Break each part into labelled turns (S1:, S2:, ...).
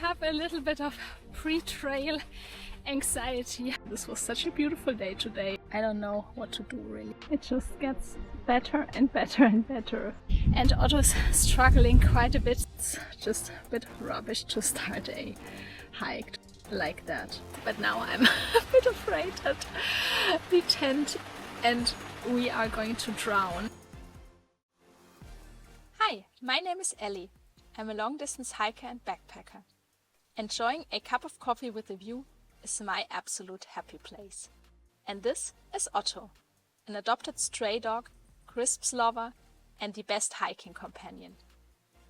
S1: have a little bit of pre-trail anxiety. This was such a beautiful day today. I don't know what to do really. It just gets better and better and better. And Otto's struggling quite a bit. It's just a bit rubbish to start a hike like that. But now I'm a bit afraid that the tent and we are going to drown. Hi, my name is Elli. I'm a long-distance hiker and backpacker. Enjoying a cup of coffee with a view is my absolute happy place. And this is Otto, an adopted stray dog, crisps lover, and the best hiking companion.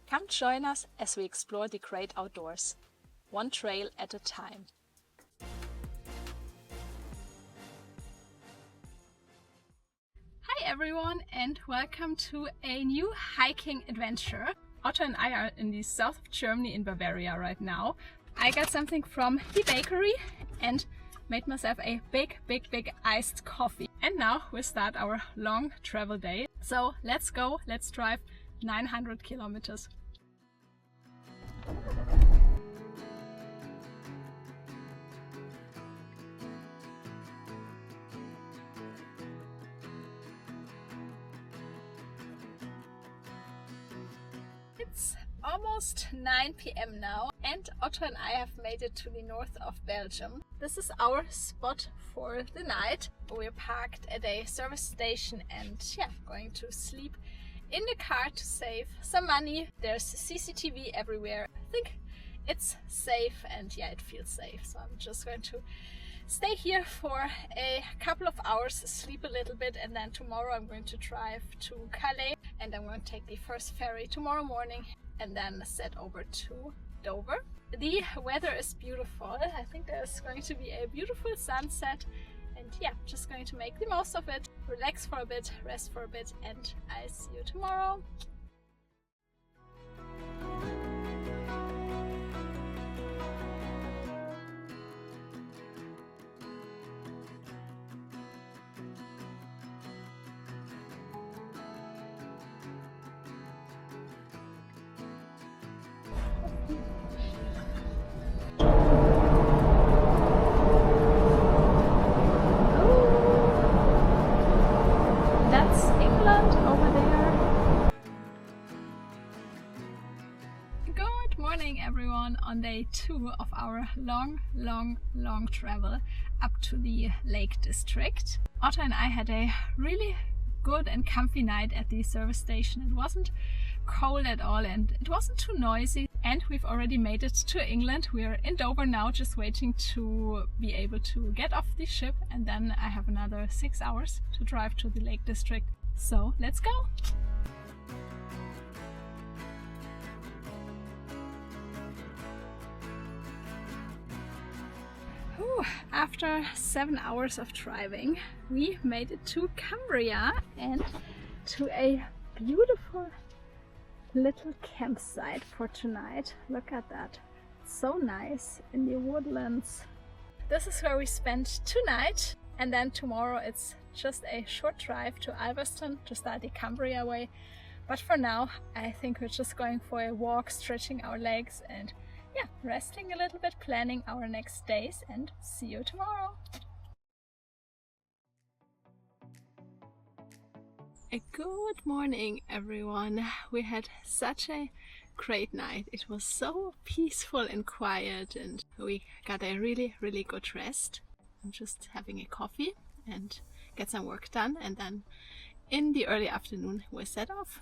S1: Come join us as we explore the great outdoors, one trail at a time. Hi everyone, and welcome to a new hiking adventure. Otto and I are in the south of Germany in Bavaria right now. I got something from the bakery and made myself a big iced coffee. And now we start our long travel day. So let's go, let's drive 900 kilometers. It's almost 9 p.m. now and Otto and I have made it to the north of Belgium. This is our spot for the night. We're parked at a service station and going to sleep in the car to save some money. There's CCTV everywhere. I think it's safe and it feels safe. So I'm just going to stay here for a couple of hours, sleep a little bit, and then tomorrow I'm going to drive to Calais and I'm going to take the first ferry tomorrow morning and then set over to Dover. The weather is beautiful. I think there's going to be a beautiful sunset and just going to make the most of it, relax for a bit, rest for a bit, and I'll see you tomorrow. Everyone, on day 2 of our long travel up to the Lake District. Otto and I had a really good and comfy night at the service station. It wasn't cold at all and it wasn't too noisy, and we've already made it to England. We're in Dover now, just waiting to be able to get off the ship, and then I have another 6 hours to drive to the Lake District. So let's go! After 7 hours of driving, we made it to Cumbria and to a beautiful little campsite for tonight. Look at that. It's so nice in the woodlands. This is where we spent tonight, and then tomorrow it's just a short drive to Ulverston to start the Cumbria Way. But for now, I think we're just going for a walk, stretching our legs and resting a little bit, planning our next days, and see you tomorrow. Good morning everyone. We had such a great night. It was so peaceful and quiet and we got a really good rest. I'm just having a coffee and get some work done, and then in the early afternoon we set off.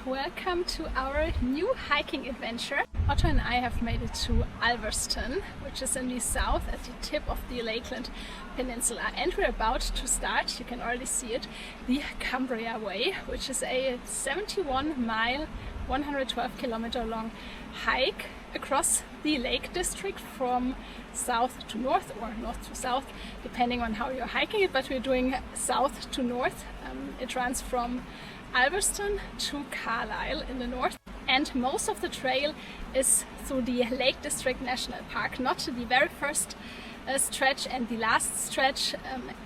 S1: Welcome to our new hiking adventure. Otto and I have made it to Ulverston, which is in the south at the tip of the Lakeland Peninsula, and we're about to start, you can already see it, the Cumbria Way, which is a 71-mile, 112-kilometer long hike across the Lake District from south to north or north to south, depending on how you're hiking it, but we're doing south to north. It runs from Ulverston to Carlisle in the north, and most of the trail is through the Lake District National Park, not the very first stretch and the last stretch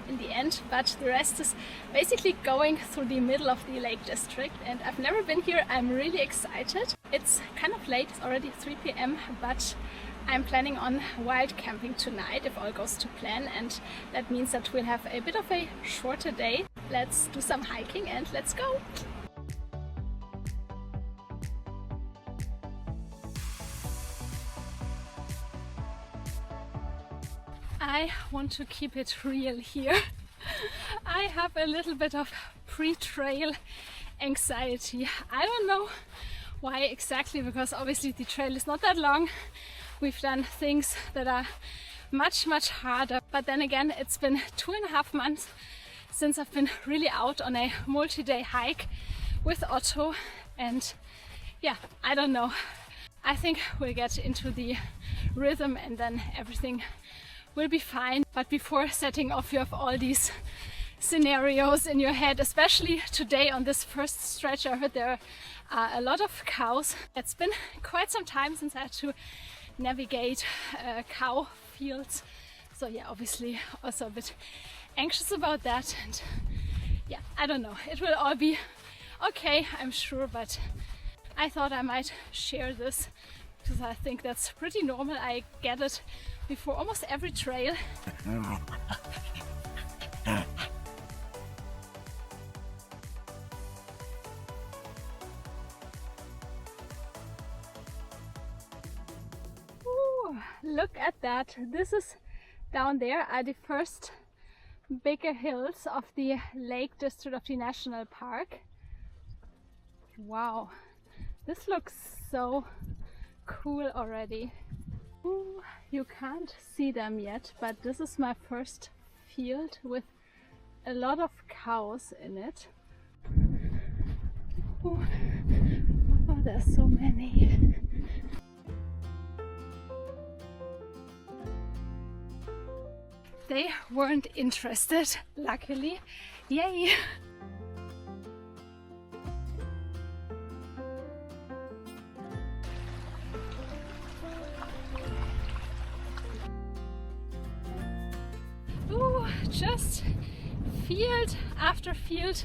S1: in the end, but the rest is basically going through the middle of the Lake District. And I've never been here. I'm really excited. It's kind of late, it's already 3 p.m, but I'm planning on wild camping tonight if all goes to plan, and that means that we'll have a bit of a shorter day. Let's do some hiking and let's go! I want to keep it real here. I have a little bit of pre-trail anxiety. I don't know why exactly, because obviously the trail is not that long. We've done things that are much harder, but then again it's been 2.5 months since I've been really out on a multi-day hike with Otto, and yeah, I don't know. I think we'll get into the rhythm and then everything will be fine. But before setting off, you have all these scenarios in your head, especially today on this first stretch. I heard there are a lot of cows. It's been quite some time since I had to navigate cow fields, so yeah, obviously also a bit anxious about that. And yeah, I don't know, it will all be okay, I'm sure, but I thought I might share this because I think that's pretty normal. I get it before almost every trail. Look at that. This is down there are the first bigger hills of the Lake District of the National Park. Wow, this looks so cool already. Ooh, you can't see them yet, but this is my first field with a lot of cows in it. Ooh. Oh, there's so many. They weren't interested, luckily. Yay! Ooh, just field after field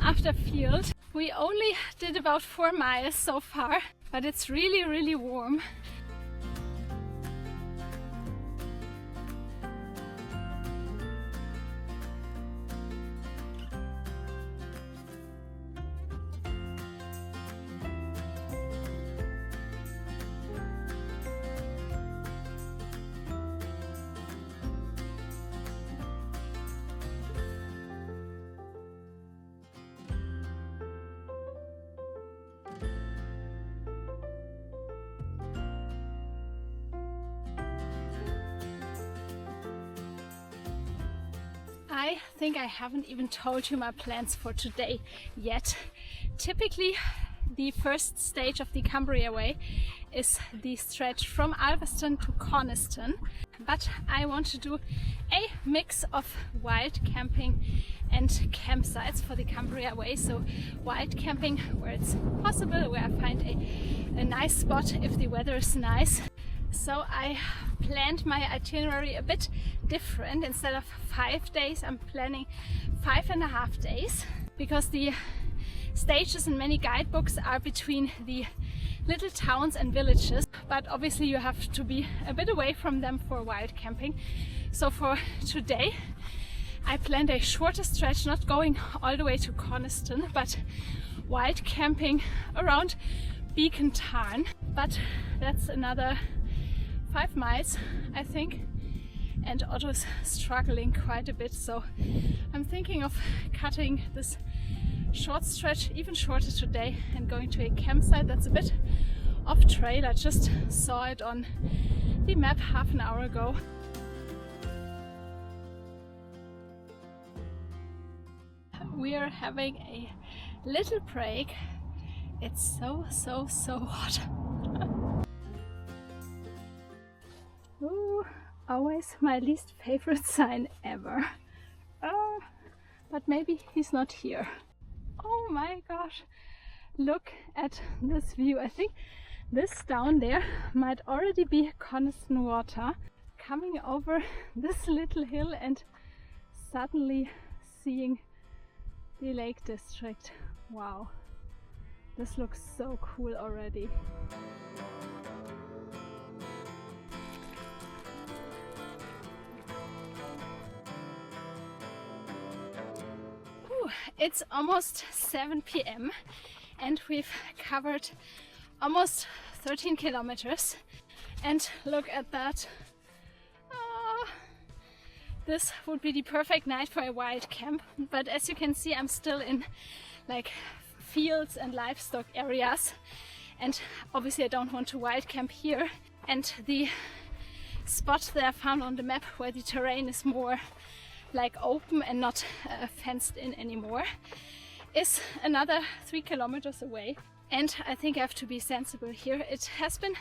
S1: after field. We only did about 4 miles so far, but it's really warm. I think I haven't even told you my plans for today yet. Typically, the first stage of the Cumbria Way is the stretch from Ulverston to Coniston, but I want to do a mix of wild camping and campsites for the Cumbria Way. So wild camping where it's possible, where I find a nice spot if the weather is nice. So I planned my itinerary a bit different. Instead of 5 days, I'm planning 5.5 days, because the stages in many guidebooks are between the little towns and villages, but obviously you have to be a bit away from them for wild camping. So for today I planned a shorter stretch, not going all the way to Coniston, but wild camping around Beacon Tarn. But that's another 5 miles, I think, and Otto's struggling quite a bit, so I'm thinking of cutting this short stretch even shorter today and going to a campsite that's a bit off trail. I just saw it on the map half an hour ago. We are having a little break. It's so hot. always my least favorite sign ever. But maybe he's not here. Oh my gosh, look at this view. I think this down there might already be Coniston water, coming over this little hill and suddenly seeing the Lake District. Wow, this looks so cool already. It's almost 7 p.m. and we've covered almost 13 kilometers, and look at that. This would be the perfect night for a wild camp, but as you can see I'm still in like fields and livestock areas, and obviously I don't want to wild camp here. And the spot that I found on the map where the terrain is more like open and not fenced in anymore is another 3 kilometers away, and I think I have to be sensible here. It has been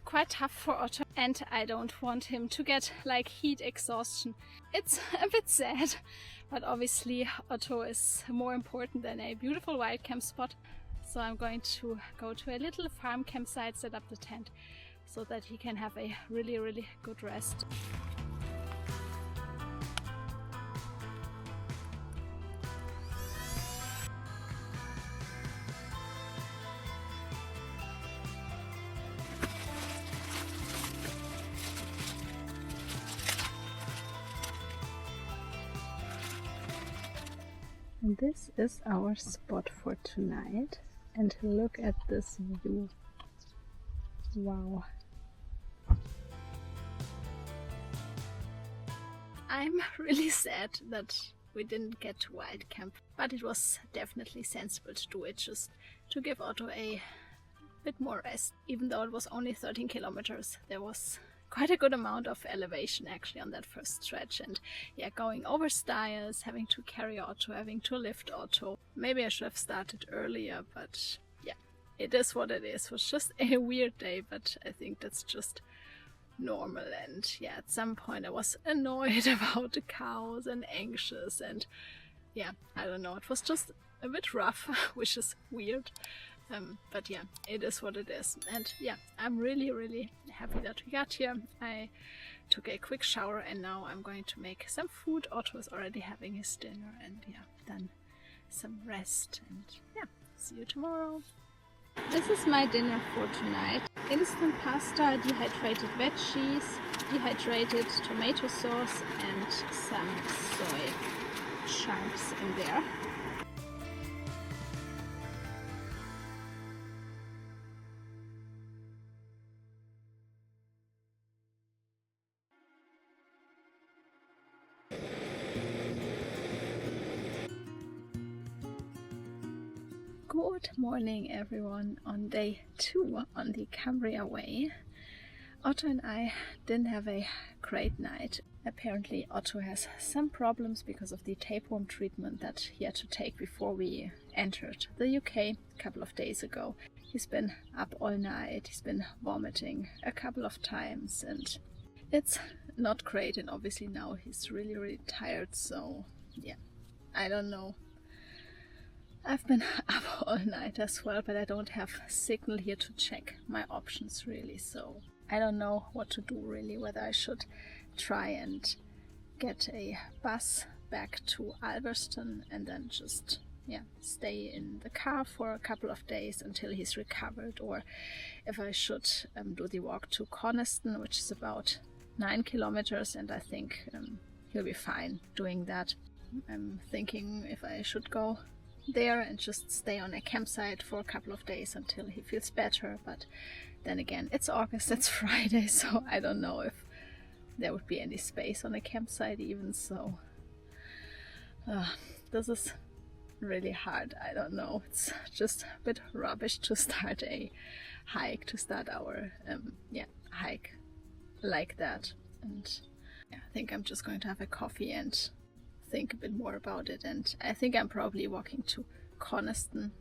S1: quite tough for Otto and I don't want him to get like heat exhaustion. It's a bit sad, but obviously Otto is more important than a beautiful wild camp spot, so I'm going to go to a little farm campsite, set up the tent so that he can have a really good rest. And this is our spot for tonight, and look at this view. Wow. I'm really sad that we didn't get to wild camp, but it was definitely sensible to do it, just to give Otto a bit more rest. Even though it was only 13 kilometers, there was quite a good amount of elevation actually on that first stretch, and yeah, going over stiles, having to carry Otto, having to lift Otto. Maybe I should have started earlier, but yeah, it is what it is. It was just a weird day, but I think that's just normal. And yeah, at some point I was annoyed about the cows and anxious, and yeah, I don't know, it was just a bit rough, which is weird. But yeah, it is what it is. And yeah, I'm really happy that we got here. I took a quick shower and now I'm going to make some food. Otto is already having his dinner, and yeah, then some rest, and yeah, see you tomorrow. This is my dinner for tonight. Instant pasta, dehydrated veggies, dehydrated tomato sauce and some soy chunks in there. Good morning everyone on day 2 on the Cumbria Way. Otto and I didn't have a great night. Apparently Otto has some problems because of the tapeworm treatment that he had to take before we entered the UK a couple of days ago. He's been up all night, he's been vomiting a couple of times, and it's not great, and obviously now he's really tired, so yeah, I don't know. I've been up all night as well, but I don't have signal here to check my options really, so I don't know what to do really, whether I should try and get a bus back to Ulverston and then just stay in the car for a couple of days until he's recovered, or if I should do the walk to Coniston, which is about 9 kilometers, and I think he'll be fine doing that. I'm thinking if I should go there and just stay on a campsite for a couple of days until he feels better, but then again, it's August, it's Friday, so I don't know if there would be any space on a campsite even, so this is really hard. I don't know, it's just a bit rubbish to start a hike, to start our hike like that. And yeah, I think I'm just going to have a coffee and think a bit more about it, and I think I'm probably walking to Coniston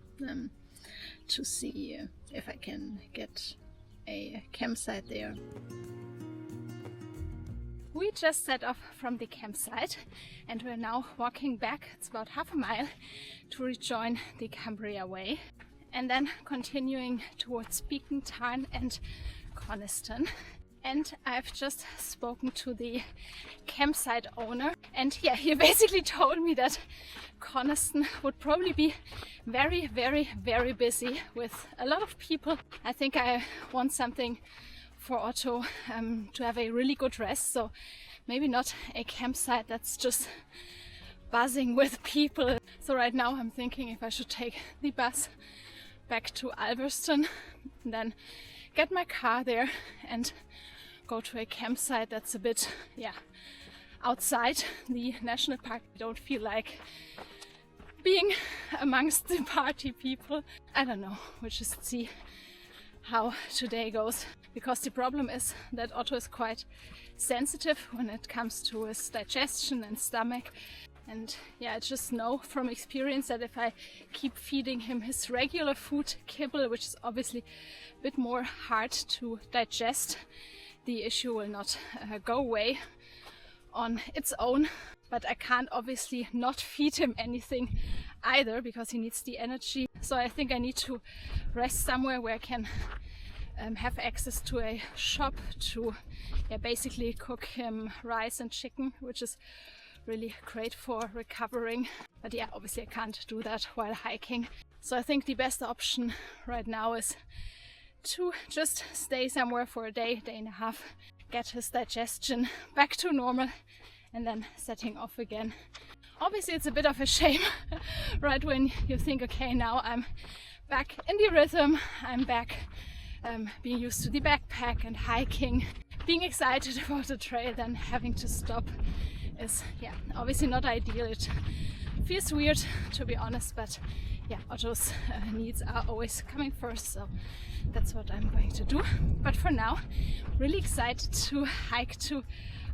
S1: to see if I can get a campsite there. We just set off from the campsite and we're now walking back, it's about half a mile, to rejoin the Cumbria Way and then continuing towards Beacon Tarn and Coniston. And I've just spoken to the campsite owner, and yeah, he basically told me that Coniston would probably be very, very, very busy with a lot of people. I think I want something for Otto to have a really good rest, so maybe not a campsite that's just buzzing with people. So right now I'm thinking if I should take the bus back to Ulverston, and then get my car there and go to a campsite that's a bit, yeah, outside the national park. I don't feel like being amongst the party people. I don't know, we'll just see how today goes, because the problem is that Otto is quite sensitive when it comes to his digestion and stomach. And yeah, I just know from experience that if I keep feeding him his regular food, kibble, which is obviously a bit more hard to digest, the issue will not go away on its own. But I can't obviously not feed him anything either, because he needs the energy. So I think I need to rest somewhere where I can have access to a shop to basically cook him rice and chicken, which is really great for recovering. But yeah, obviously I can't do that while hiking. So I think the best option right now is to just stay somewhere for a day, day and a half, get his digestion back to normal, and then setting off again. Obviously it's a bit of a shame right when you think, okay, now I'm back in the rhythm, I'm back being used to the backpack and hiking, being excited about the trail, then having to stop is, yeah, obviously not ideal. It feels weird, to be honest, but yeah, Otto's needs are always coming first, so that's what I'm going to do. But for now, really excited to hike to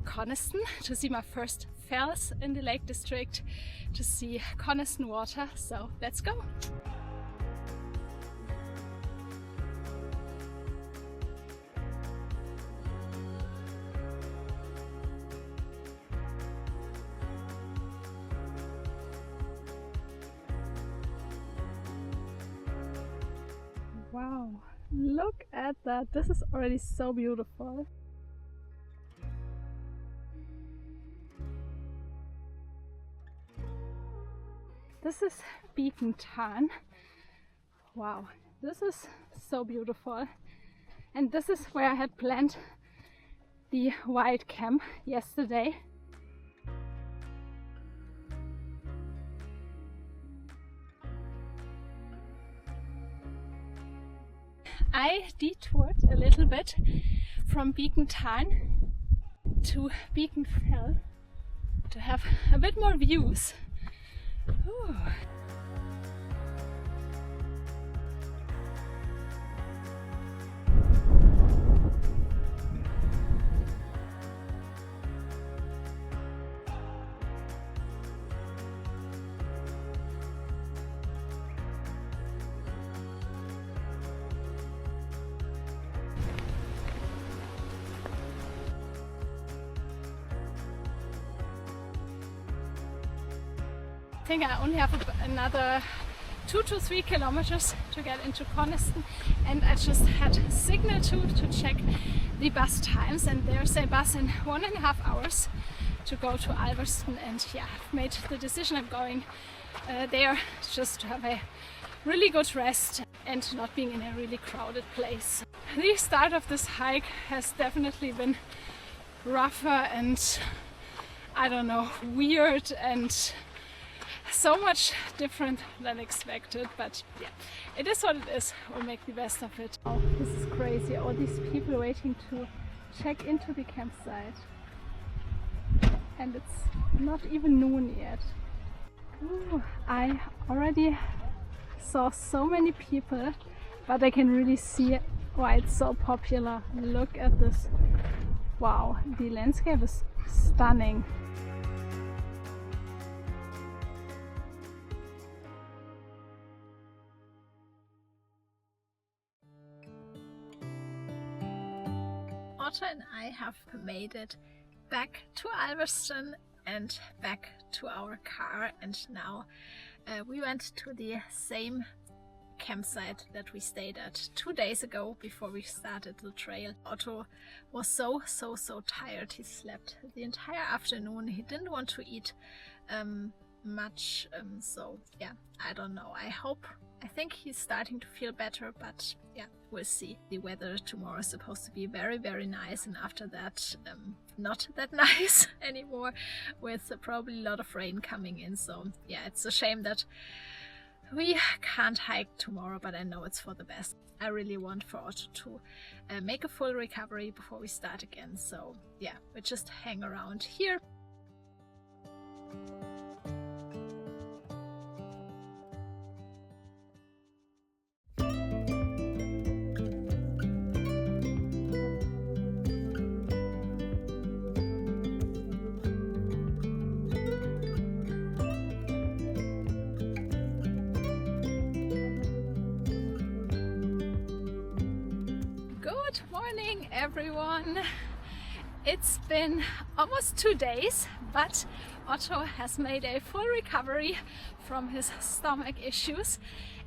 S1: Coniston, to see my first fells in the Lake District, to see Coniston water, so let's go! Wow, look at that! This is already so beautiful. This is Beacon Tarn. Wow, this is so beautiful. And this is where I had planned the wild camp yesterday. I detoured a little bit from Beacon Tarn to Beacon Fell to have a bit more views. Ooh. I think I only have another 2 to 3 kilometers to get into Coniston, and I just had signal to check the bus times, and there's a bus in 1.5 hours to go to Ulverston. And yeah, I've made the decision. I'm going there just to have a really good rest and not being in a really crowded place. The start of this hike has definitely been rougher and, I don't know, weird and so much different than expected, but yeah, it is what it is. We'll make the best of it. Oh, this is crazy. All these people waiting to check into the campsite, and it's not even noon yet. Ooh, I already saw so many people, but I can really see why it's so popular. Look at this. Wow, the landscape is stunning. Otto and I have made it back to Ulverston and back to our car, and now we went to the same campsite that we stayed at 2 days ago before we started the trail. Otto was so tired. He slept the entire afternoon. He didn't want to eat much, so yeah, I don't know. I think he's starting to feel better, but yeah, we'll see. The weather tomorrow is supposed to be very nice, and after that not that nice anymore, with probably a lot of rain coming in. So yeah, it's a shame that we can't hike tomorrow, but I know it's for the best. I really want for Otto to make a full recovery before we start again. So yeah, we just hang around here. Good morning, everyone. It's been almost 2 days, but Otto has made a full recovery from his stomach issues,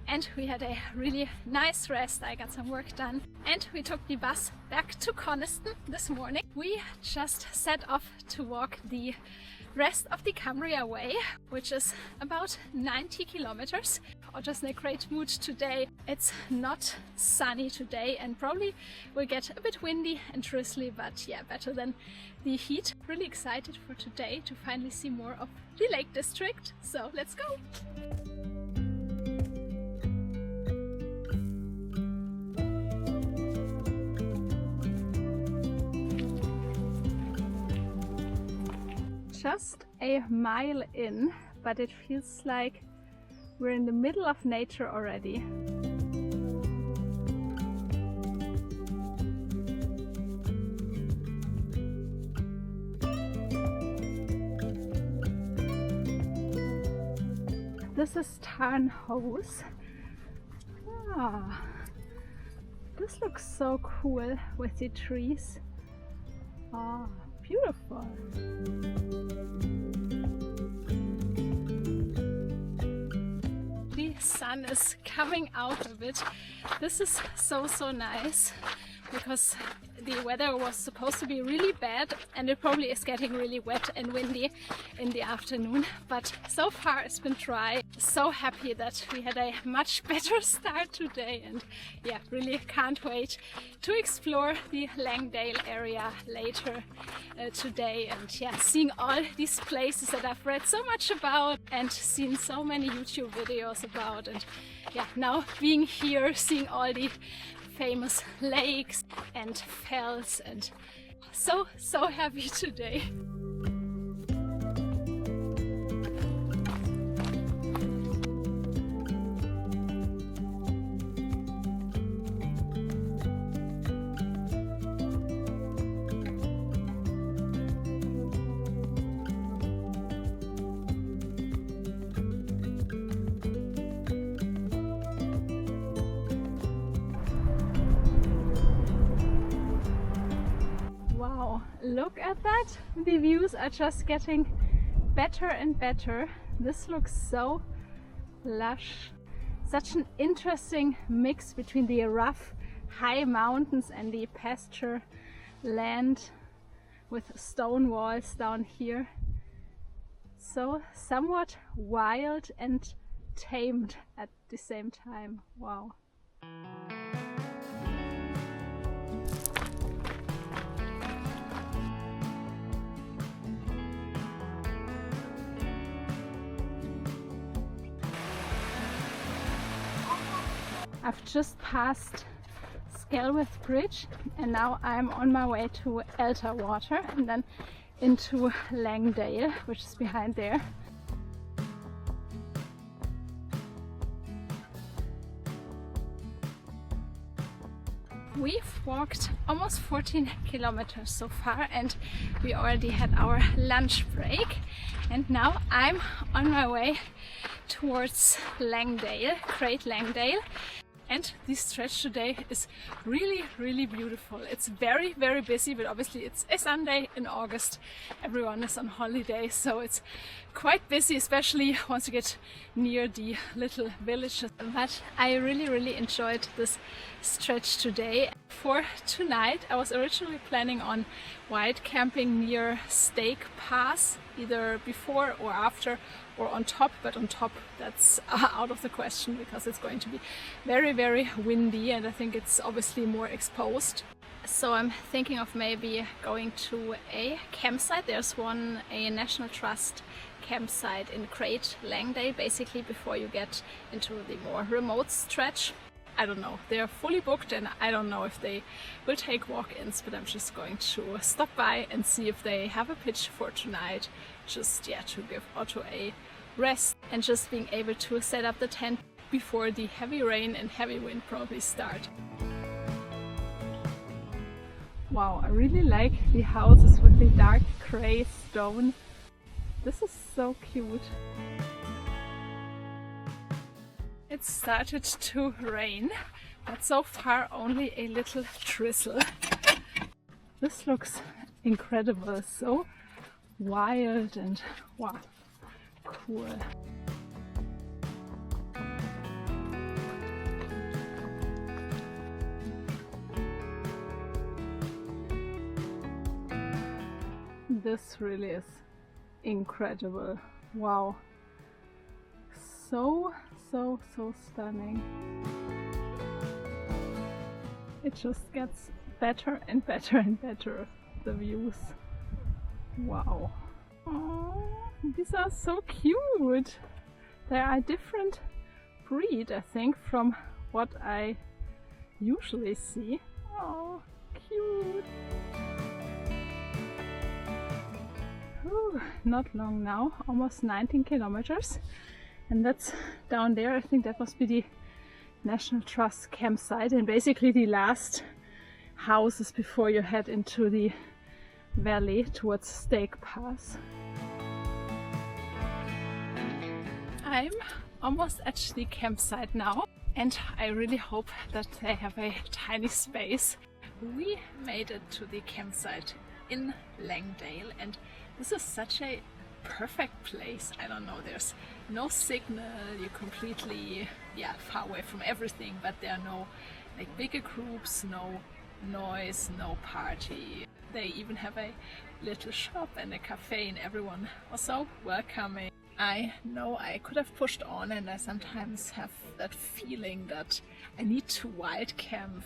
S1: and we had a really nice rest. I got some work done, and we took the bus back to Coniston this morning. We just set off to walk the rest of the Cumbria Way, which is about 90 kilometers. Otto's in a great mood today. It's not sunny today and probably will get a bit windy and drizzly, but yeah, better than the heat. Really excited for today to finally see more of the Lake District. So let's go! Just a mile in, but it feels like we're in the middle of nature already. This is Tarnhose. Ah, this looks so cool with the trees. Ah, beautiful. The sun is coming out a bit. This is so nice, because the weather was supposed to be really bad and it probably is getting really wet and windy in the afternoon, but so far it's been dry. So happy that we had a much better start today, and yeah, really can't wait to explore the Langdale area later today, and yeah, seeing all these places that I've read so much about and seen so many YouTube videos about, and yeah, now being here, seeing all the famous lakes and fells, and so happy today. Wow, look at that! The views are just getting better and better. This looks so lush. Such an interesting mix between the rough, high mountains and the pasture land with stone walls down here. So somewhat wild and tamed at the same time. Wow. I've just passed Skelwith Bridge and now I'm on my way to Elter Water and then into Langdale, which is behind there. We've walked almost 14 kilometers so far and we already had our lunch break, and now I'm on my way towards Langdale, Great Langdale. And the stretch today is really, really beautiful. It's very, very busy, but obviously it's a Sunday in August. Everyone is on holiday, so it's quite busy, especially once you get near the little villages. But I really, really enjoyed this stretch today. For tonight, I was originally planning on wild camping near Stake Pass, either before or after, or on top, but on top that's out of the question because it's going to be very, very windy, and I think it's obviously more exposed. So I'm thinking of maybe going to a campsite. There's one, a National Trust campsite in Great Langdale, basically before you get into the more remote stretch. I don't know, they're fully booked and I don't know if they will take walk-ins, but I'm just going to stop by and see if they have a pitch for tonight, just to give Otto a rest and just being able to set up the tent before the heavy rain and heavy wind probably start. Wow, I really like the houses with the dark grey stone. This is so cute. It started to rain, but so far only a little drizzle. This looks incredible, so wild and wow, cool. This really is incredible. Wow. So stunning. It just gets better and better and better, the views. Wow. Oh, these are so cute. They are a different breed, I think, from what I usually see. Oh, cute. Ooh, not long now, almost 19 kilometers. And that's down there. I think that must be the National Trust campsite and basically the last houses before you head into the valley towards Stake Pass. I'm almost at the campsite now and I really hope that they have a tiny space. We made it to the campsite in Langdale and this is such a perfect place. I don't know, there's no signal, you're completely far away from everything, but there are no like bigger groups, no noise, no party. They even have a little shop and a cafe and everyone was so welcoming. I know I could have pushed on and I sometimes have that feeling that I need to wild camp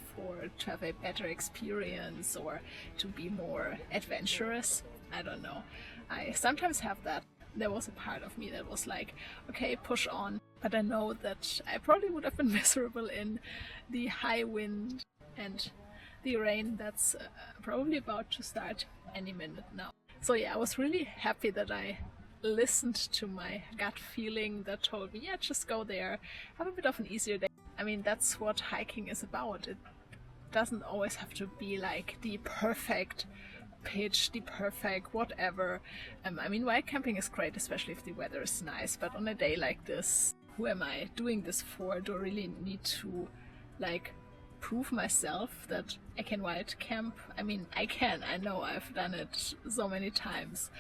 S1: to have a better experience or to be more adventurous. I don't know. I sometimes have that. There was a part of me that was like, okay, push on. But I know that I probably would have been miserable in the high wind and the rain that's probably about to start any minute now. So yeah, I was really happy that I listened to my gut feeling that told me, just go there, have a bit of an easier day. I mean, that's what hiking is about. It doesn't always have to be like the perfect pitch, the perfect whatever. I mean, wild camping is great, especially if the weather is nice, but on a day like this, who am I doing this for? Do I really need to like prove myself that I can wild camp? I mean, I can, I know, I've done it so many times,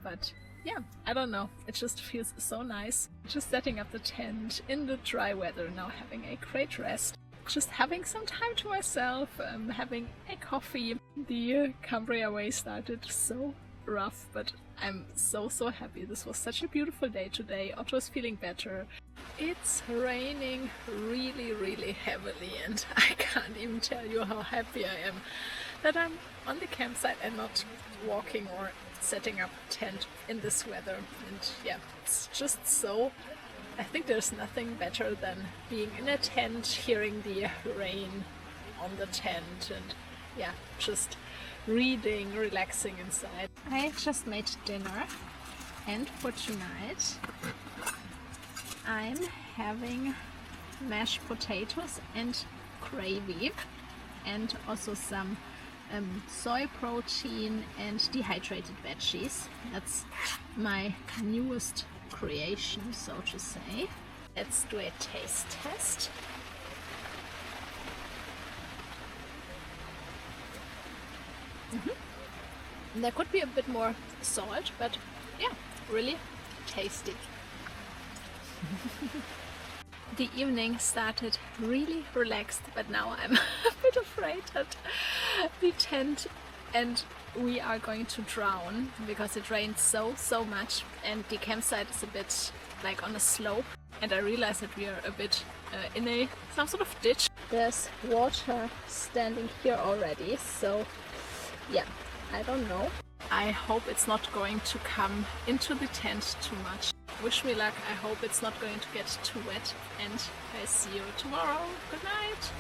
S1: but yeah, I don't know, it just feels so nice just setting up the tent in the dry weather, now having a great rest, just having some time to myself, having a coffee. The Cumbria Way started so rough, but I'm so happy. This was such a beautiful day today. Otto is feeling better. It's raining really heavily and I can't even tell you how happy I am that I'm on the campsite and not walking or setting up a tent in this weather. And yeah, it's just so, I think there's nothing better than being in a tent, hearing the rain on the tent and yeah, just reading, relaxing inside. I just made dinner and for tonight I'm having mashed potatoes and gravy and also some soy protein and dehydrated veggies. That's my newest creation, so to say. Let's do a taste test. There could be a bit more salt, but yeah, really tasty. The evening started really relaxed, but now I'm a bit afraid that the tent and we are going to drown because it rained so much, and the campsite is a bit like on a slope, and I realized that we are a bit in some sort of ditch. There's water standing here already, so yeah, I don't know. I hope it's not going to come into the tent too much. Wish me luck. I hope it's not going to get too wet, and I see you tomorrow. Good night.